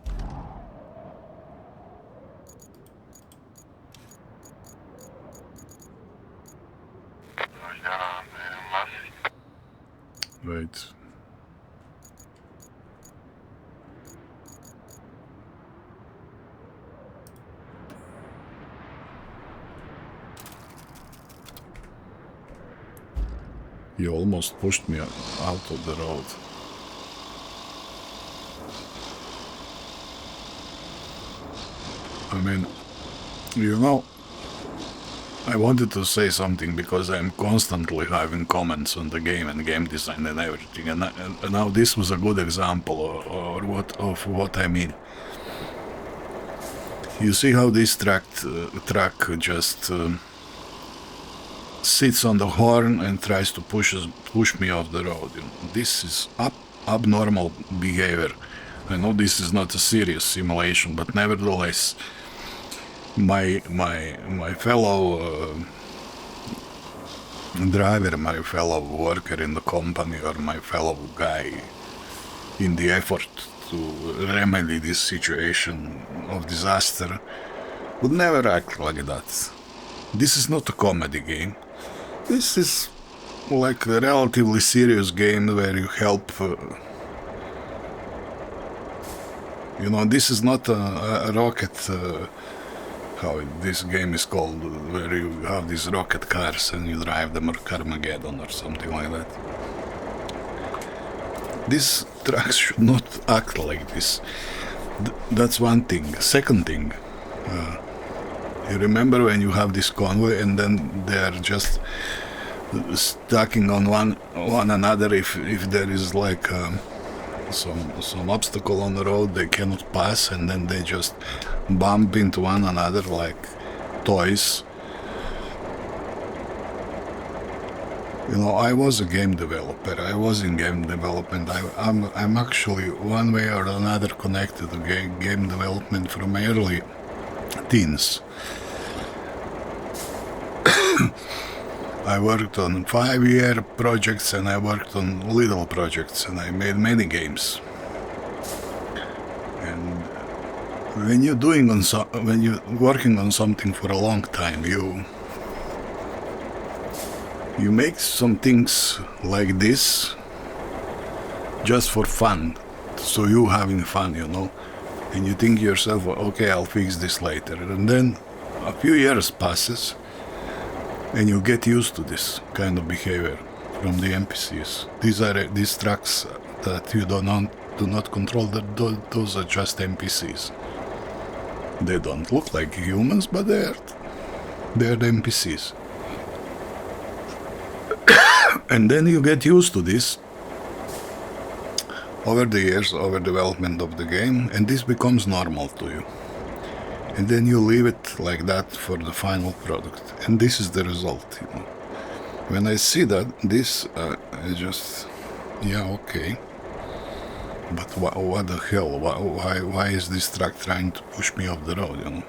Wait. You almost pushed me out of the road. I mean, you know, I wanted to say something because I'm constantly having comments on the game and game design and everything, and now this was a good example of what I mean. You see how this truck just sits on the horn and tries to push me off the road. You know, this is abnormal behavior. I know this is not a serious simulation, but nevertheless, my fellow driver, my fellow worker in the company, or my fellow guy in the effort to remedy this situation of disaster would never act like that. This is not a comedy game. This is like a relatively serious game where you help. You know, this is not a rocket. How this game is called, where you have these rocket cars and you drive them, or Carmageddon or something like that. These trucks should not act like this. That's one thing. Second thing, you remember when you have this convoy and then they are just stacking on one another if there is like some obstacle on the road they cannot pass, and then they just bump into one another like toys. You know, I was a game developer. I was in game development. I'm actually one way or another connected to game development from my early teens. I worked on 5-year projects and I worked on little projects and I made many games. And when you're working on something for a long time, you make some things like this just for fun, so you having fun, you know, and you think to yourself, okay, I'll fix this later, and then a few years passes and you get used to this kind of behavior from the NPCs. These trucks that you do not control, those are just NPCs. They don't look like humans, but they're the NPCs. And then you get used to this over the years, over development of the game, and this becomes normal to you. And then you leave it like that for the final product. And this is the result, you know. When I see that, this, I just, yeah, okay. But what the hell? Why is this truck trying to push me off the road, you know?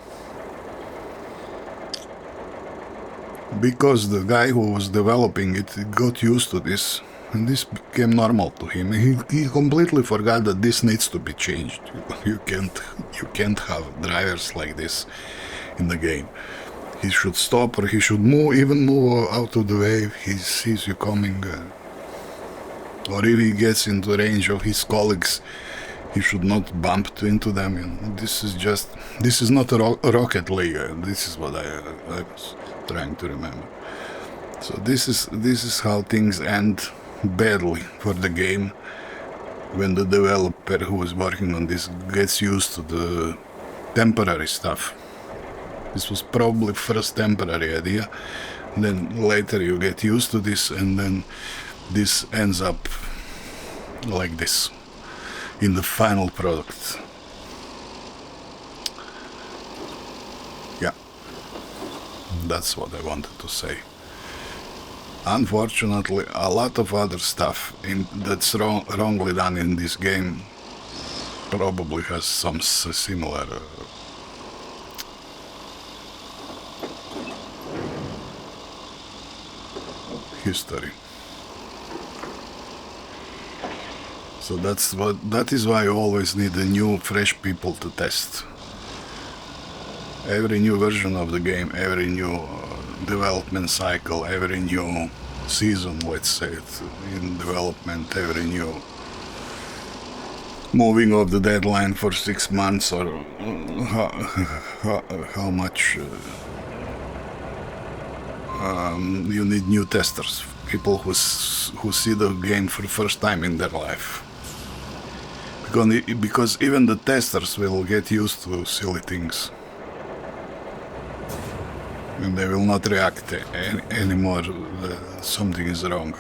Because the guy who was developing it got used to this, and this became normal to him. He completely forgot that this needs to be changed. You can't have drivers like this in the game. He should stop, or he should move out of the way if he sees you coming. Or if he gets into range of his colleagues, he should not bump into them. You know, this is not a Rocket League. This is what I was trying to remember. So this is how things end badly for the game when the developer who is working on this gets used to the temporary stuff. This was probably first temporary idea, then later you get used to this, and then this ends up like this in the final product. Yeah, that's what I wanted to say. Unfortunately, a lot of other stuff that's wrongly done in this game probably has some similar history. So that is why you always need a new, fresh people to test. Every new version of the game, every new development cycle, every new season, let's say it, in development, every new moving of the deadline for 6 months, or how much you need new testers, people who see the game for the first time in their life. Because even the testers will get used to silly things. And they will not react anymore that something is wrong.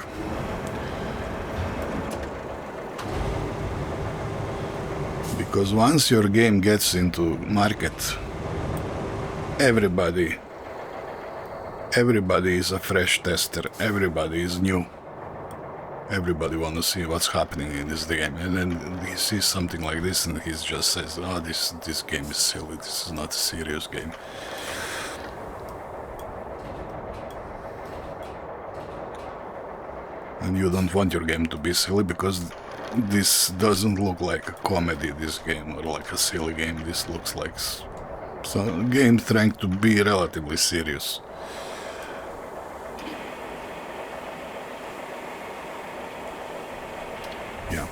Because once your game gets into market, everybody is a fresh tester, everybody is new. Everybody wants to see what's happening in this game, and then he sees something like this and he just says, oh, this game is silly, this is not a serious game. And you don't want your game to be silly, because this doesn't look like a comedy, this game, or like a silly game. This looks like some game trying to be relatively serious. Yeah.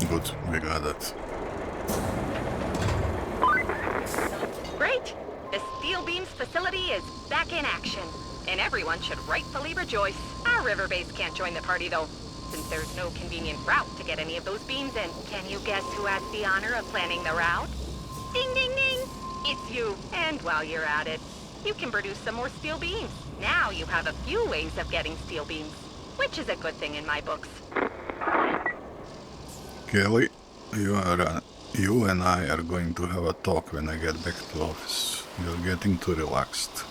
Good, we got it. Great! The Steel Beams facility is back in action, and everyone should rightfully rejoice. Our river base can't join the party, though, since there's no convenient route to get any of those beams in. Can you guess who has the honor of planning the route? Ding, ding, ding! It's you. And while you're at it, you can produce some more steel beams. Now you have a few ways of getting steel beams, which is a good thing in my books. Kelly, you and I are going to have a talk when I get back to office. You're getting too relaxed.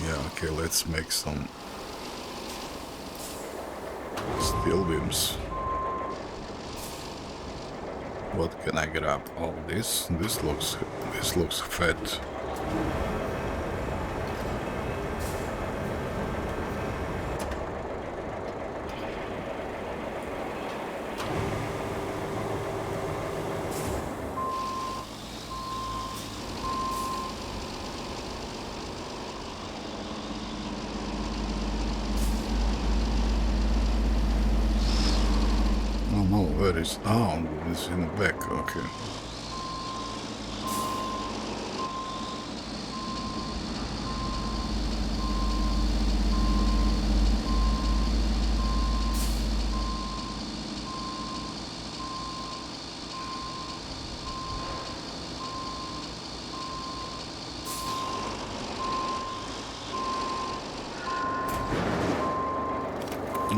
Yeah, okay, let's make some steel beams. What can I grab? Oh, this looks fat. Oh no, where is... Oh, it's in the back, okay.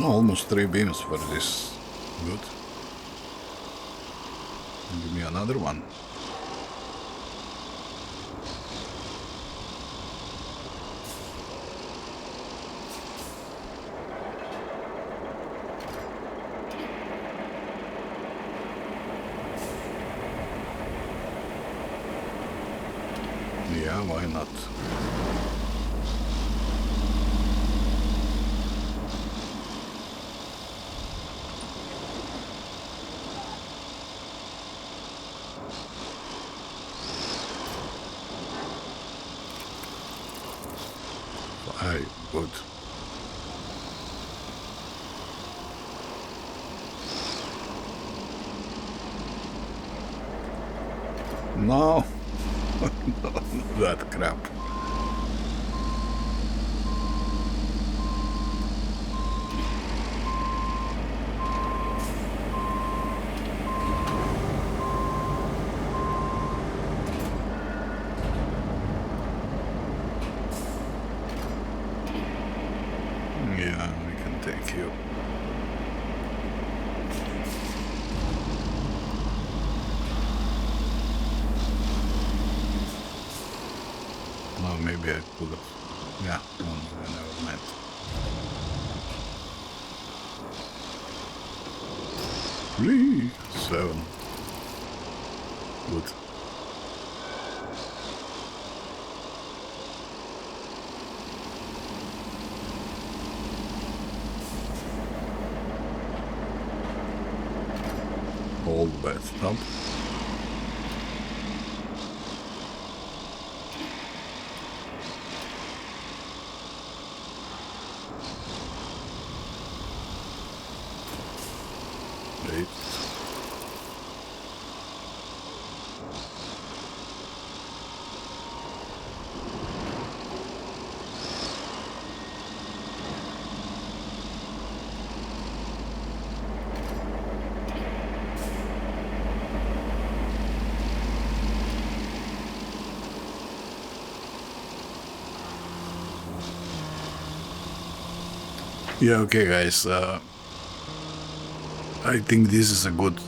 Almost 3 beams for this. Good. Give me another one. Yeah, why not? Good. No, that crap. Yeah, we can take you. Well, maybe I could have. Yeah, no, I never mind. Three, 7. Good. Old bathtub. Yeah, okay, guys. I think this is a good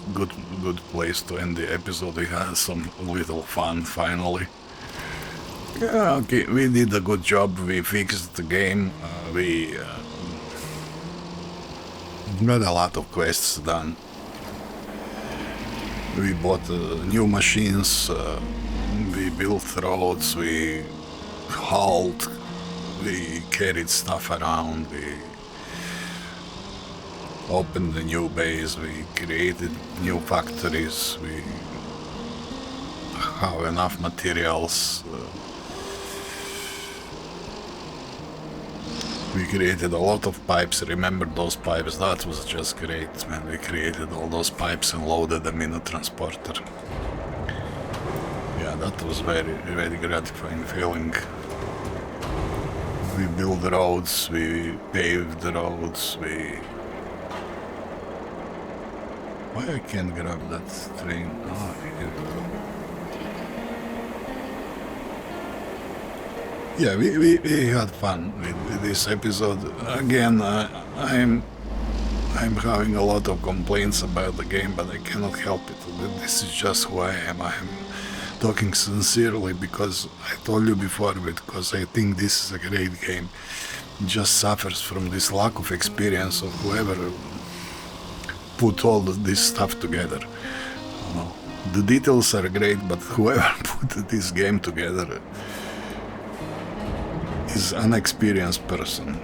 place to end the episode. We had some little fun finally. Yeah, okay, we did a good job. We fixed the game. We got a lot of quests done. We bought new machines. We built roads. We hauled. We carried stuff around. We opened a new base. We created new factories. We have enough materials. We created a lot of pipes. Remember those pipes? That was just great, man. We created all those pipes and loaded them in a transporter. Yeah, that was very gratifying feeling. We built roads, we paved the roads, Why I can't grab that train? Oh, here. Yeah, we had fun with this episode. Again, I'm having a lot of complaints about the game, but I cannot help it. This is just who I am. I am talking sincerely because I told you before, because I think this is a great game. It just suffers from this lack of experience of whoever put all this stuff together. You know, the details are great, but whoever put this game together is an unexperienced person.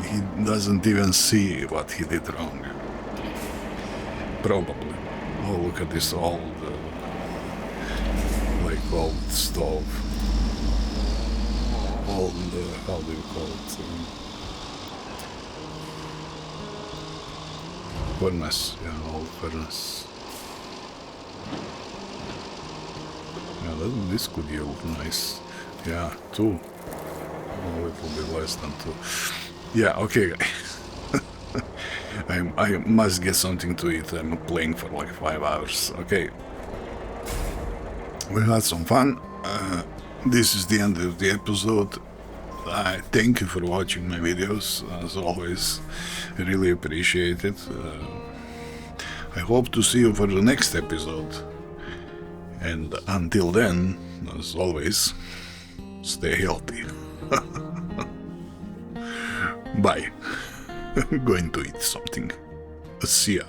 He doesn't even see what he did wrong. Probably. Oh, look at this old, old stove. Old, how do you call it? Furnace, yeah, old furnace. Yeah, this could yield nice. Yeah, 2. A little bit less than 2. Yeah, okay. I must get something to eat. I'm playing for like 5 hours. Okay. We had some fun. This is the end of the episode. I thank you for watching my videos. As always, I really appreciate it. I hope to see you for the next episode. And until then, as always, stay healthy. Bye. I'm going to eat something. See ya.